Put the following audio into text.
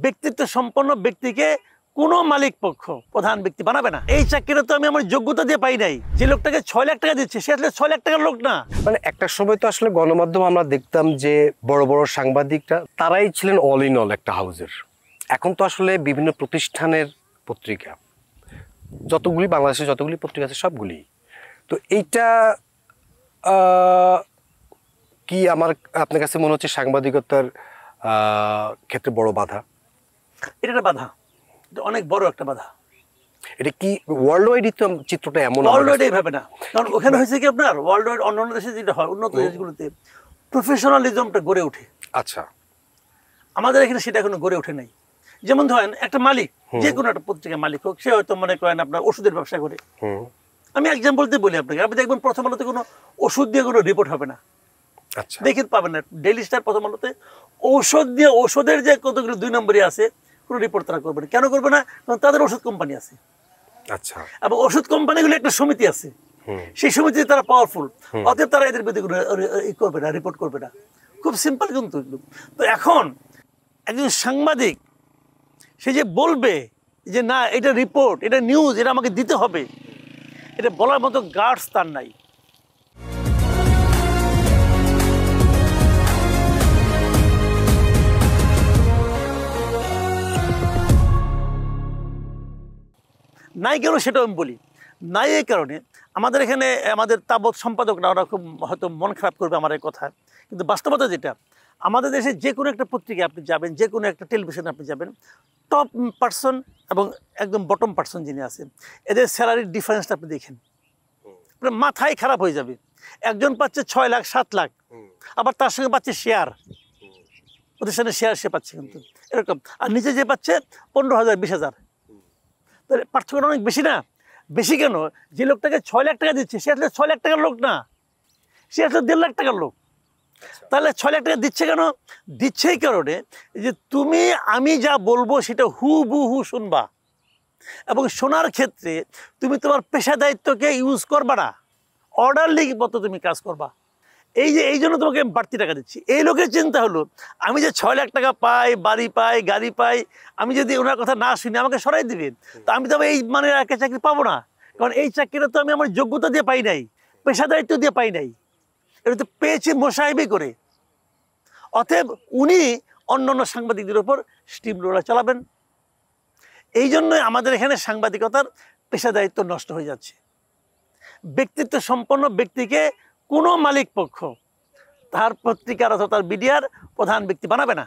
ব্যক্তিত্ব সম্পন্ন ব্যক্তিকে কোনো মালিক পক্ষ প্রধান ব্যক্তি বানাবে না। এই চাকরিটা তো আমি আমার যোগ্যতা দিয়ে পাই নাই। যে লোকটাকে 6 লাখ টাকা দিচ্ছে সে আসলে 6 লাখ টাকার লোক না। মানে একটা সময় তো আসলে গণমাধ্যম আমরা দেখতাম যে বড় বড় সাংবাদিকরা তারাই ছিলেন অল ইন অল একটা হাউজের। এখন তো আসলে বিভিন্ন প্রতিষ্ঠানের পত্রিকা, যতগুলি বাংলাদেশে যতগুলি পত্রিকা আছে সবগুলি। তো এইটা কি আপনার কাছে মনে হচ্ছে সাংবাদিকতার ক্ষেত্রে বড় বাধা? এটা একটা বাধা, এটা অনেক বড় একটা বাধা। এটা কি ওয়ার্ল্ড ওয়াইড চিত্রটা এমন? ওয়ার্ল্ড ওয়াইড এইভাবে না, কারণ ওখানে হয়েছে কি আপনার ওয়ার্ল্ড ওয়াইড অন্যান্য দেশে যেটা হয়, উন্নত দেশগুলোতে প্রফেশনালিজমটা গড়ে ওঠে। আচ্ছা, আমাদের এখানে সেটা এখনো গড়ে ওঠে নাই। যেমন ধরেন একটা মালিক, যে কোনো একটা পত্রিকার মালিক হোক, সে হয়তো মনে করেন আপনার ওষুধের ব্যবসা করে। আমি এক্সাম্পল দিয়ে বলি আপনাকে, আপনি দেখবেন প্রথম আলোতে কোনো ওষুধ দিয়ে কোনো রিপোর্ট হবে না। আচ্ছা, দেখে পাবেন না। ডেইলি স্টার প্রথম আলোতে ঔষধ দিয়ে, ওষুধের যে কতগুলো 2 নম্বরই আছে, কোনো রিপোর্ট তারা করবে না। কেন করবে না? কারণ তাদের ওষুধ কোম্পানি আছে। আচ্ছা, এবং ওষুধ কোম্পানিগুলো একটা সমিতি আছে, সেই সমিতিতে তারা পাওয়ারফুল, অতএব তারা এদের বিরুদ্ধে করবে না, রিপোর্ট করবে না। খুব সিম্পল কিন্তু। তো এখন একজন সাংবাদিক সে যে বলবে যে না এটা রিপোর্ট, এটা নিউজ, এটা আমাকে দিতে হবে, এটা বলার মতো গার্ডস তার নাই। নাই কেন সেটাও আমি বলি। নাই এই কারণে আমাদের এখানে আমাদের তাবৎ সম্পাদকরা ওরা খুব হয়তো মন খারাপ করবে আমার এই কথা, কিন্তু বাস্তবতা যেটা, আমাদের দেশে যে কোনো একটা পত্রিকায় আপনি যাবেন, যে কোনো একটা টেলিভিশনে আপনি যাবেন, টপ পার্সন এবং একদম বটম পার্সন যিনি আছেন, এদের স্যালারির ডিফারেন্সটা আপনি দেখেন, মাথায় খারাপ হয়ে যাবে। একজন পাচ্ছে 6 লাখ 7 লাখ, আবার তার সঙ্গে পাচ্ছে শেয়ার, প্রতিষ্ঠানের শেয়ার সে পাচ্ছে কিন্তু এরকম, আর নিচে যে পাচ্ছে 15,000 20,000। তাহলে পার্থক্যটা অনেক বেশি না? বেশি কেন? যে লোকটাকে 6 লাখ টাকা দিচ্ছে সে আসলে 6 লাখ টাকার লোক না, সে আসলে 1.5 লাখ টাকার লোক। তাহলে 6 লাখ টাকা দিচ্ছে কেন? দিচ্ছে এই কারণে যে তুমি আমি যা বলবো সেটা হুবহু শুনবা, এবং শোনার ক্ষেত্রে তুমি তোমার পেশাদায়িত্বকে ইউজ করবা না, অর্ডারলি মতো তুমি কাজ করবা। এই জন্য তোমাকে বাড়তি টাকা দিচ্ছি। এই লোকের চিন্তা হলো আমি যে 6 লাখ টাকা পাই, বাড়ি পাই, গাড়ি পাই, আমি যদি ওনার কথা না শুনি আমাকে সরাই দিবেন, তো আমি তো এই মানে একটা চাকরি পাবো না, কারণ এই চাকরিটা তো আমি আমার যোগ্যতা দিয়ে পাই নাই, পেশাদারিত্ব দিয়ে পাই নাই, এটা তো পেয়েছি মোসাহেবি করে। অতএব উনি অন্যান্য সাংবাদিকদের ওপর স্টিম রোলার চালাবেন। এই জন্যই আমাদের এখানে সাংবাদিকতার পেশাদারিত্ব নষ্ট হয়ে যাচ্ছে। ব্যক্তিত্ব সম্পন্ন ব্যক্তিকে কোনো মালিক পক্ষ তার পত্রিকার অথবা তার মিডিয়ার প্রধান ব্যক্তি বানাবে না।